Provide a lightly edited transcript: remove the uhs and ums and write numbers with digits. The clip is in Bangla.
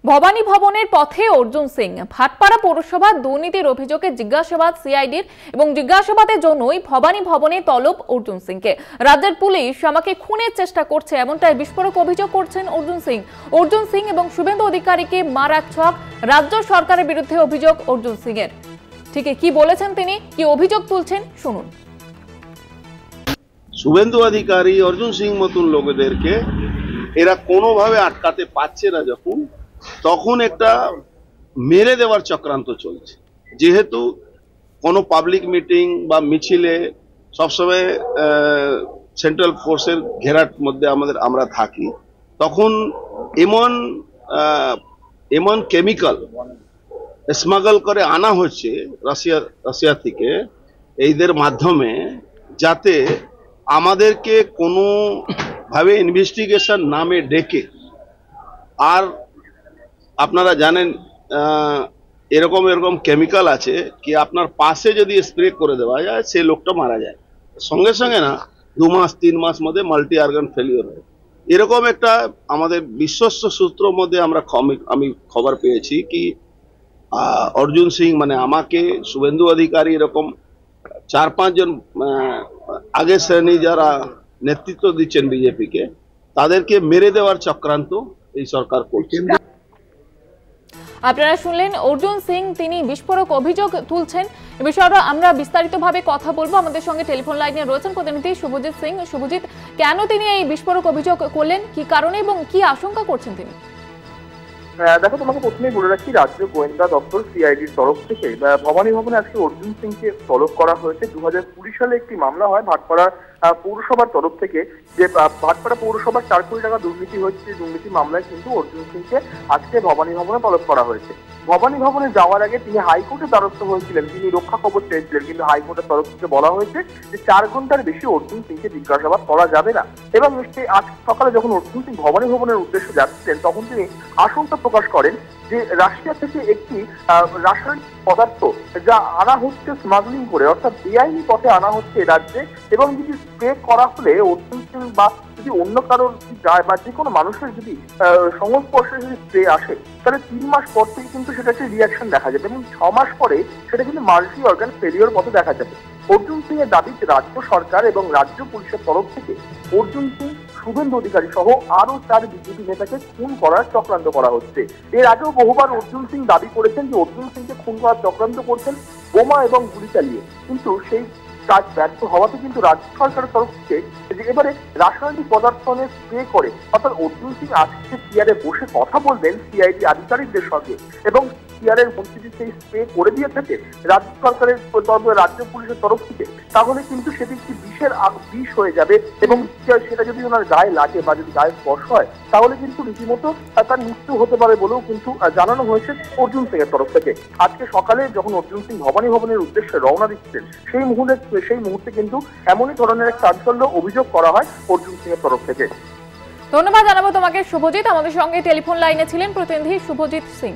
ভবানী ভবনের পথে অর্জুন সিং ভাটপাড়া পৌরসভা দুর্নীতির অভিযোগে জিজ্ঞাসাবাদ সিআইডির এবং জিজ্ঞাসাবাদের জন্যই ভবানী ভবনে তলব অর্জুন সিংকে। রাজ্যের পুলিশ আমাকে খুনের চেষ্টা করছে এমনটাই বিস্ফোরক অভিযোগ করছেন অর্জুন সিং এবং শুভেন্দু অধিকারীকে মারার ছক রাজ্য সরকারের বিরুদ্ধে অভিযোগ অর্জুন সিং এর। ঠিক কি বলেছেন তিনি, কি অভিযোগ তুলছেন শুনুন। শুভেন্দু অধিকারী অর্জুন সিং মতন লোকদেরকে এরা কোনোভাবে আটকাতে পারছে না, তখন একটা মেরে দেওয়ার চক্রান্ত চলছে। যেহেতু কোনো পাবলিক মিটিং বা মিছিলে সবসময় সেন্ট্রাল ফোর্সের ঘেরার মধ্যে আমরা থাকি, তখন এমন কেমিক্যাল স্মাগল করে আনা হচ্ছে রাশিয়া থেকে এইদের মাধ্যমে, যাতে আমাদেরকে কোনো ভাবে ইনভেস্টিগেশন নামে ডেকে, আর আপনারা জানেন এরকম কেমিক্যাল আছে কি আপনার পাশে যদি স্প্রে করে দেওয়া যায় সে লোকটা মারা যায় সঙ্গে সঙ্গে না, 2 মাস 3 মাস মধ্যে মাল্টি অর্গান ফেলিওর হয়। এরকম একটা আমাদের বিশ্বস্ত সূত্র মধ্যে আমি খবর পেয়েছি কি অর্জুন সিং মানে আমাকে শুভেন্দু অধিকারী এরকম 4-5 জন আগের শ্রেণী যারা নেতৃত্ব দিচ্ছেন বিজেপিকে, তাদেরকে মেরে দেওয়ার চক্রান্ত এই সরকার করছে। আপনারা শুনলেন অর্জুন সিং, তিনি বিস্ফোরক অভিযোগ তুলছেন। এ বিষয়ে আমরা বিস্তারিতভাবে কথা বলবো। আমাদের সঙ্গে টেলিফোন লাইনে রয়েছেন প্রতিনিধি শুভজিৎ সিং। শুভজিৎ, কেন তিনি এই বিস্ফোরক অভিযোগ করলেন, কি কারণে এবং কি আশঙ্কা করছেন তিনি? দেখো, তোমাকে প্রথমেই বলে রাখি, রাজ্য গোয়েন্দা দপ্তর সিআইডির তরফ থেকে ভবানী ভবনে আজকে অর্জুন সিংকে তলব করা হয়েছে। 2020 সালে একটি মামলা হয় ভাটপাড়া পৌরসভার তরফ থেকে, যে ভাটপাড়া পৌরসভার 4 কোটি টাকা দুর্নীতি হয়েছে। দুর্নীতি মামলায় কিন্তু অর্জুন সিংকে আজকে ভবানী ভবনে তলব করা হয়েছে। ভবানী ভবনে যাওয়ার আগে তিনি হাইকোর্টের দ্বারস্থ হয়েছিলেন, তিনি রক্ষা কবচ চেয়েছিলেন, কিন্তু হাইকোর্টের তরফ থেকে বলা হয়েছে যে 4 ঘন্টার বেশি অর্জুন সিংকে জিজ্ঞাসাবাদ করা যাবে না। এবং আজ সকালে যখন অর্জুন সিং ভবানী ভবনের উদ্দেশ্যে যাচ্ছিলেন, তখন তিনি আশঙ্কা প্রকাশ করেন যে রাশিয়া থেকে একটি রাসায়নিক পদার্থ যা আনা হচ্ছে স্মাগলিং করে, অর্থাৎ বেআইনি পথে আনা হচ্ছে রাজ্যে, এবং যদি স্প্রে করা হলে অর্জুন সিং বা যদি অন্য কারোর যায় বা যে কোনো মানুষের যদি সংস্পর্শে যদি স্প্রে আসে, তাহলে 3 মাস পর থেকে কিন্তু সেটা একটা রিয়াকশন দেখা যাবে এবং 6 মাস পরে সেটা কিন্তু মাল্টি অর্গান ফেলিওর মতো দেখা যাবে। অর্জুন সিং এর দাবি রাজ্য সরকার এবং রাজ্য পুলিশের তরফ থেকে অর্জুন সিং, শুভেন্দু অধিকারী সহ আরো 4 বিজেপি নেতাকে খুন করার চক্রান্ত করা হচ্ছে। এর আগেও বহুবার অর্জুন সিং দাবি করেছেন যে অর্জুন সিংকে খুন করার চক্রান্ত করছেন বোমা এবং গুলি চালিয়ে, কিন্তু সেই কাজ ব্যর্থ হওয়াতে কিন্তু রাজ্য সরকারের তরফ থেকে এবারে রাসায়নিক পদার্থ স্প্রে করে, অর্থাৎ অর্জুন সিং আজকে চেয়ারে বসে কথা বলবেন সিআইডি আধিকারিকদের সঙ্গে, এবং চেয়ারের মন্ত্রী সেই স্প্রে করে দিয়ে থাকে রাজ্য সরকারের রাজ্য পুলিশের তরফ থেকে, তাহলে কিন্তু সেটি একটি বিষ হয়ে যাবে এবং সেটা যদি ওনার গায়ে লাগে বা যদি গায়ে স্পর্শ হয়, তাহলে কিন্তু রীতিমতো তার মৃত্যু হতে পারে বলেও কিন্তু জানানো হয়েছে অর্জুন সিং এর তরফ থেকে। আজকে সকালে যখন অর্জুন সিং ভবানী ভবনের উদ্দেশ্যে রওনা দিচ্ছিলেন, সেই মুহূর্তে কিন্তু এমনই ধরনের এক চাঞ্চল্য অভিযোগ করা হয় অর্জুন সিং এর তরফ থেকে। ধন্যবাদ জানাবো তোমাকে শুভজিৎ। আমাদের সঙ্গে টেলিফোন লাইনে ছিলেন প্রতিনিধি শুভজিৎ সিং।